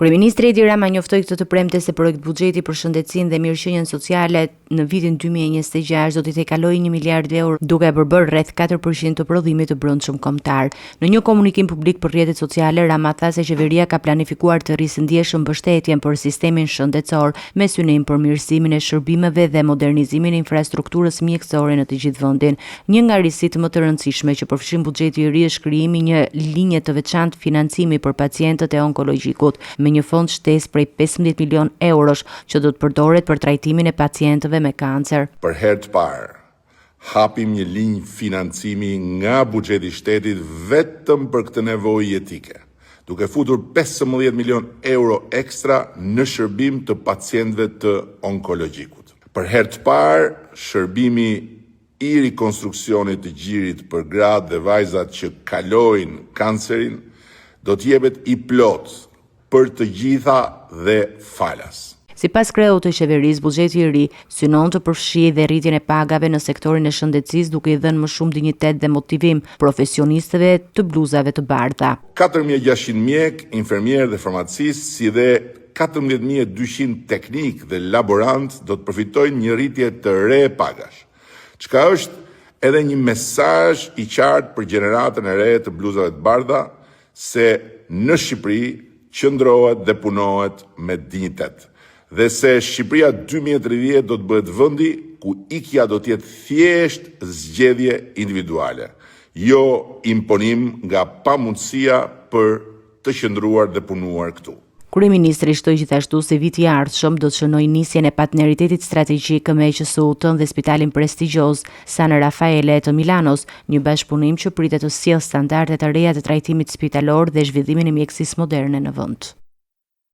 Kryeministri Edi Rama njoftoi këtë të premte se projekt buxheti për shëndetësinë dhe mirëqenien sociale në vitin 2026 do t'i tejkalojë 1 miliard euro, duke përbërë rreth 4% të prodhimit të brendshëm kombëtar. Në një komunikim publik për rrjetet sociale, Rama tha se qeveria ka planifikuar të risëndjeshëm mbështetjen për sistemin shëndetësor me synim për mirësimin e shërbimeve dhe modernizimin e infrastrukturës mjekësore në të gjithë vendin. Një nga risitë më të rëndësishme që përfshin buxheti i ri është krijimi një linje të veçantë financimi për pacientët e onkologjikut, me një fond shtesë prej 15 milion eurosh që do të përdoret për trajtimin e pacientëve me kancer. Për herë të parë, hapim një linjë financimi nga buxheti i shtetit vetëm për këtë nevojë jetike, duke futur 15 milion euro ekstra në shërbim të pacientëve të onkologjikut. Për herë të parë, shërbimi i rikonstruksionit të gjirit për gratë dhe vajzat që kalojnë kancerin do të jepet i plot për të gjitha dhe falas. Sipas kreut të qeverisë, buxheti i ri synon të përfshijë dhe rritjen e pagave në sektorin e shëndetësisë, duke i dhënë më shumë dinjitet dhe motivim profesionistëve të bluzave të bardha. 4600 mjek, infermierë dhe farmacistë, si dhe 14200 teknik dhe laborant do të përfitojnë një rritje të re pagash, çka është edhe një mesazh i qartë për gjeneratën e re të bluzave të bardha se në Shqipëri qëndrohet dhe punohet me dinjitet, dhe se Shqipëria 2030 do të bëhet vendi ku ikja do të jetë thjesht zgjedhje individuale, jo imponim nga pamundësia për të qëndruar dhe punuar këtu. Kryeministri shtoi gjithashtu se viti i ardhshëm do të shënojë nisjen e partneritetit strategjik me QSU-n dhe spitalin prestigjioz San Raffaele të Milanos, një bashkëpunim që pritet të sjellë standarde të reja të trajtimit spitalor dhe zhvillimin e mjekësisë moderne në vend.